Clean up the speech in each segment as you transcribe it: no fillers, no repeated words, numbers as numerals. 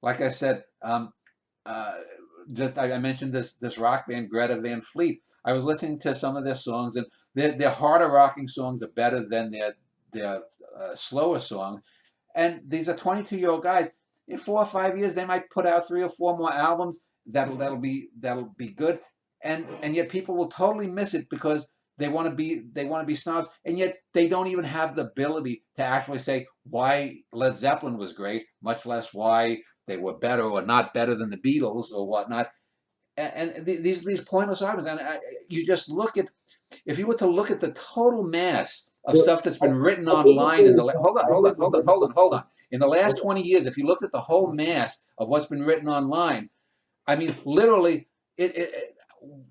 Like I said, uh, just I mentioned this rock band Greta Van Fleet. I was listening to some of their songs, and their harder rocking songs are better than their slower songs. And these are 22-year-old guys. In 4 or 5 years, they might put out 3 or 4 more albums. That'll be good. And yet people will totally miss it because they want to be snobs, and yet they don't even have the ability to actually say why Led Zeppelin was great, much less why they were better or not better than the Beatles or whatnot. And these pointless arguments. And you just look at, if you were to look at the total mass of Well, stuff that's been written I think if online in the there's, hold on, I hold on, think if hold on, there's, hold on, hold on. In the last okay. 20 years, if you looked at the whole mass of what's been written online, I mean, literally,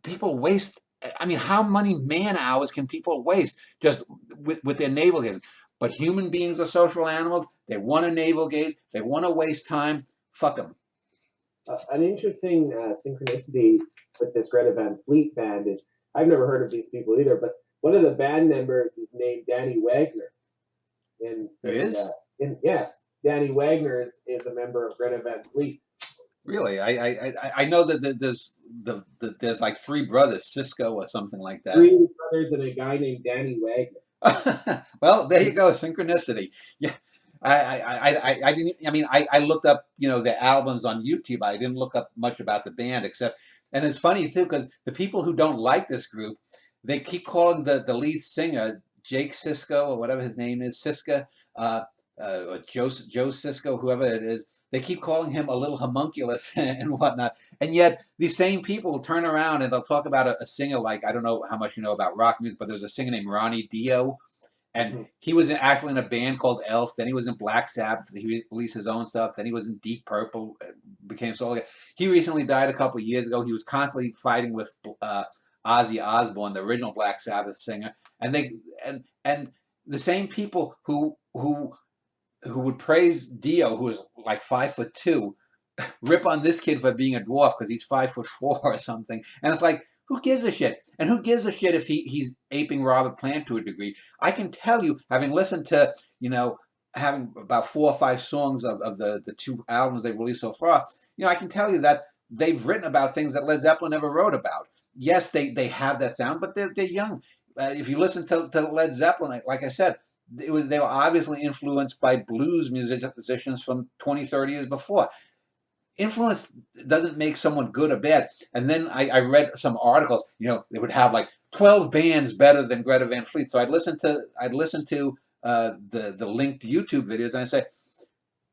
people waste. I mean, how many man hours can people waste just with their navel gazing? But human beings are social animals. They want to navel gaze. They want to waste time. Fuck them. An interesting synchronicity with this Greta Van Fleet band is I've never heard of these people either, but one of the band members is named Danny Wagner. And It is yes, Danny Wagner is a member of Greta Van Fleet. really. I know that there's like three brothers, Cisco or something like that. Three brothers and a guy named Danny Wagner. Well, there you go, synchronicity. Yeah, I didn't. I mean, I looked up, the albums on YouTube. I didn't look up much about the band except, and it's funny too because the people who don't like this group, they keep calling the lead singer Jake Sisko or whatever his name is, Siska, or Joe Sisko, whoever it is. They keep calling him a little homunculus and whatnot, and yet these same people turn around and they'll talk about a singer like, I don't know how much you know about rock music, but there's a singer named Ronnie Dio, and Mm-hmm. he was actually in a band called Elf. Then he was in Black Sabbath. He released his own stuff. Then he was in Deep Purple, became solo. He recently died a couple of years ago. He was constantly fighting with Ozzy Osbourne, the original Black Sabbath singer, and and the same people who would praise Dio, who was like 5'2", rip on this kid for being a dwarf because he's 5'4" or something. And it's like, who gives a shit? And who gives a shit if he's aping Robert Plant to a degree? I can tell you, having listened to, having about 4 or 5 songs of the 2 albums they've released so far, I can tell you that they've written about things that Led Zeppelin never wrote about. Yes, they have that sound, but they're young. If you listen to Led Zeppelin, like I said, they were obviously influenced by blues musicians from 20, 30 years before. Influence doesn't make someone good or bad. And then I read some articles, they would have like 12 bands better than Greta Van Fleet. So I'd listen to the linked YouTube videos, and I say,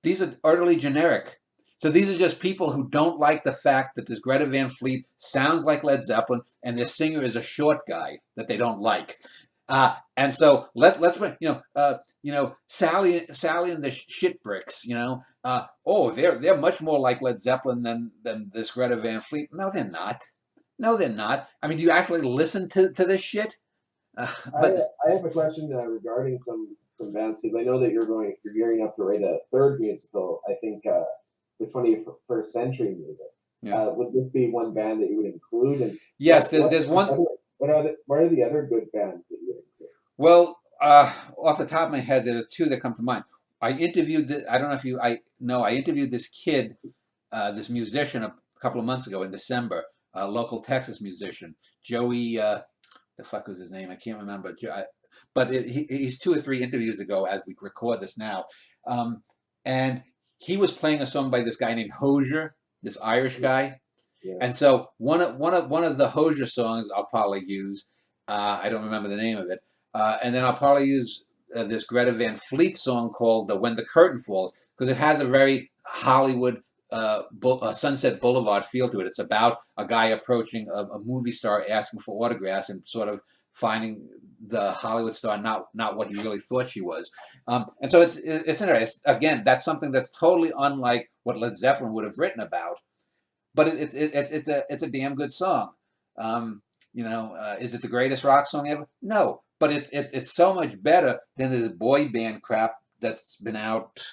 these are utterly generic. So these are just people who don't like the fact that this Greta Van Fleet sounds like Led Zeppelin and their singer is a short guy that they don't like. And so let's Sally and the shit bricks. Oh, they're much more like Led Zeppelin than this Greta Van Fleet. No, they're not. No, they're not. I mean, do you actually listen to this shit? I But I have a question regarding some bands because I know that you're gearing up to write a third musical. I think the 21st century music. yeah, Would this be one band that you would include? And yes, there's one. what are the other good bands that you would include? Well, off the top of my head, there are two that come to mind. I don't know if I know, I interviewed this kid, this musician a couple of months ago in December, a local Texas musician, Joey, the fuck was his name? I can't remember. But he's 2 or 3 interviews ago as we record this now. Um, and he was playing a song by this guy named Hozier, this Irish guy. Yeah. And so one of the Hozier songs I'll probably use. I don't remember the name of it. And then I'll probably use this Greta Van Fleet song called "When the Curtain Falls" because it has a very Hollywood Sunset Boulevard feel to it. It's about a guy approaching a movie star asking for autographs and sort of finding the Hollywood star not what he really thought she was. And so it's interesting. Again, that's something that's totally unlike what Led Zeppelin would have written about, but it's a damn good song. Is it the greatest rock song ever? No, but it's so much better than the boy band crap that's been out.